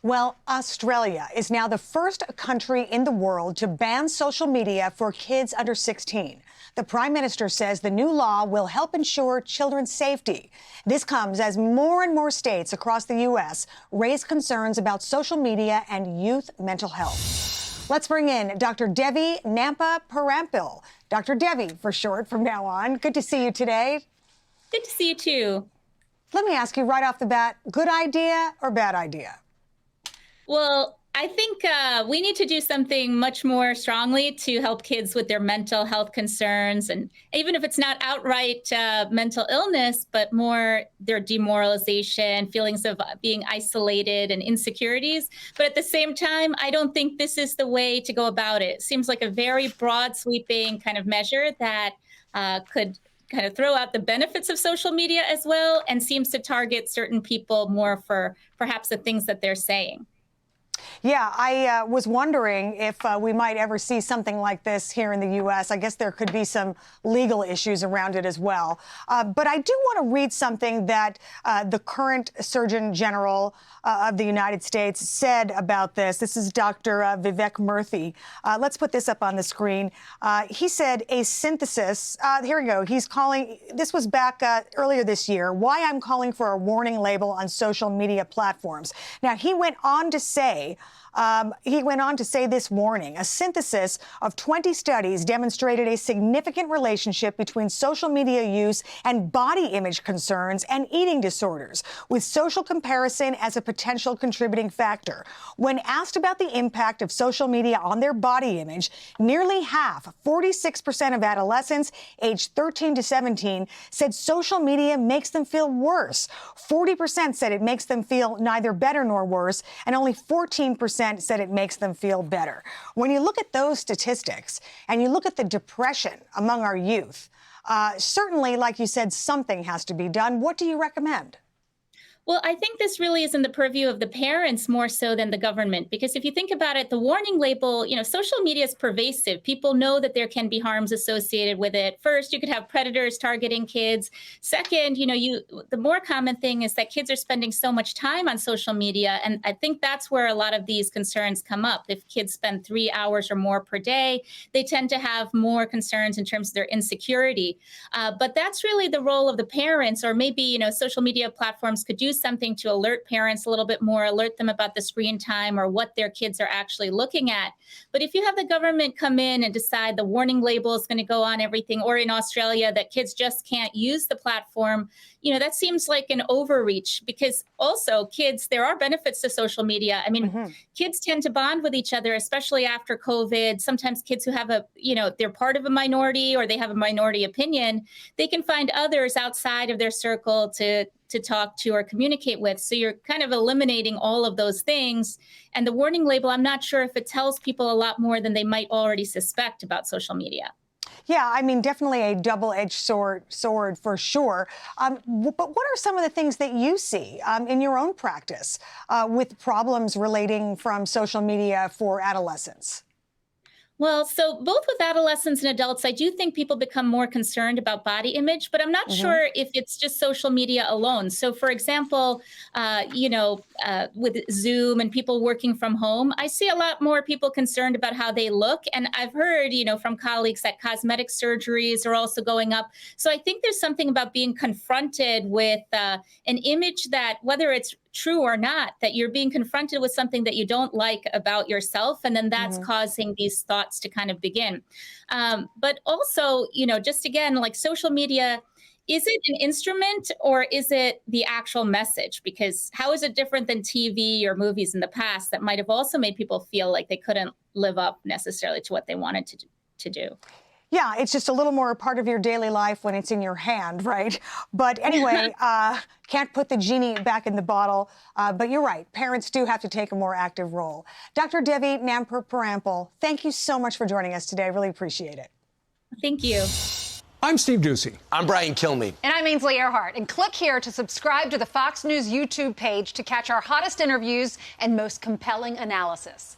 Well, Australia is now the first country in the world to ban social media for kids under 16. The Prime Minister says the new law will help ensure children's safety. This comes as more and more states across the U.S. raise concerns about social media and youth mental health. Let's bring in Dr. Devi Nampa-Parampil. Dr. Devi, for short, from now on. Good to see you today. Good to see you, too. Let me ask you right off the bat, good idea or bad idea? Well, I think we need to do something much more strongly to help kids with their mental health concerns. And even if it's not outright mental illness, but more their demoralization, feelings of being isolated and insecurities. But at the same time, I don't think this is the way to go about it. It seems like a very broad sweeping kind of measure that could kind of throw out the benefits of social media as well, and seems to target certain people more for perhaps the things that they're saying. Yeah, I was wondering if we might ever see something like this here in the U.S. I guess there could be some legal issues around it as well. But I do want to read something that the current Surgeon General of the United States said about this. This is Dr. Vivek Murthy. Let's put this up on the screen. He said a synthesis. Here we go. He's calling. This was back earlier this year. Why I'm calling for a warning label on social media platforms. Now, he went on to say this warning. A synthesis of 20 studies demonstrated a significant relationship between social media use and body image concerns and eating disorders, with social comparison as a potential contributing factor. When asked about the impact of social media on their body image, nearly half, 46% of adolescents aged 13 to 17, said social media makes them feel worse. 40% said it makes them feel neither better nor worse, and only 14% said it makes them feel better. When you look at those statistics and you look at the depression among our youth, certainly, like you said, something has to be done. What do you recommend? Well, I think this really is in the purview of the parents more so than the government, because if you think about it, the warning label, social media is pervasive. People know that there can be harms associated with it. First, you could have predators targeting kids. Second, the more common thing is that kids are spending so much time on social media. And I think that's where a lot of these concerns come up. If kids spend 3 hours or more per day, they tend to have more concerns in terms of their insecurity. But that's really the role of the parents, or maybe, social media platforms could do something to alert parents a little bit more, alert them about the screen time or what their kids are actually looking at. But if you have the government come in and decide the warning label is going to go on everything, or in Australia that kids just can't use the platform, that seems like an overreach, because also kids, there are benefits to social media. I mean, kids tend to bond with each other, especially after COVID. Sometimes kids who have they're part of a minority or they have a minority opinion, they can find others outside of their circle to talk to or communicate with. So you're kind of eliminating all of those things. And the warning label, I'm not sure if it tells people a lot more than they might already suspect about social media. Yeah, I mean, definitely a double-edged sword for sure. But what are some of the things that you see in your own practice with problems relating from social media for adolescents? Well, so both with adolescents and adults, I do think people become more concerned about body image, but I'm not sure if it's just social media alone. So, for example, with Zoom and people working from home, I see a lot more people concerned about how they look. And I've heard, from colleagues that cosmetic surgeries are also going up. So I think there's something about being confronted with an image that, whether it's true or not, that you're being confronted with something that you don't like about yourself. And then that's causing these thoughts to kind of begin. But also, just again, like social media, is it an instrument or is it the actual message? Because how is it different than TV or movies in the past that might have also made people feel like they couldn't live up necessarily to what they wanted to do? Yeah, it's just a little more a part of your daily life when it's in your hand, right? But anyway, can't put the genie back in the bottle. But you're right. Parents do have to take a more active role. Dr. Devi Nampa-Parampil, thank you so much for joining us today. I really appreciate it. Thank you. I'm Steve Ducey. I'm Brian Kilmeade. And I'm Ainsley Earhart. And click here to subscribe to the Fox News YouTube page to catch our hottest interviews and most compelling analysis.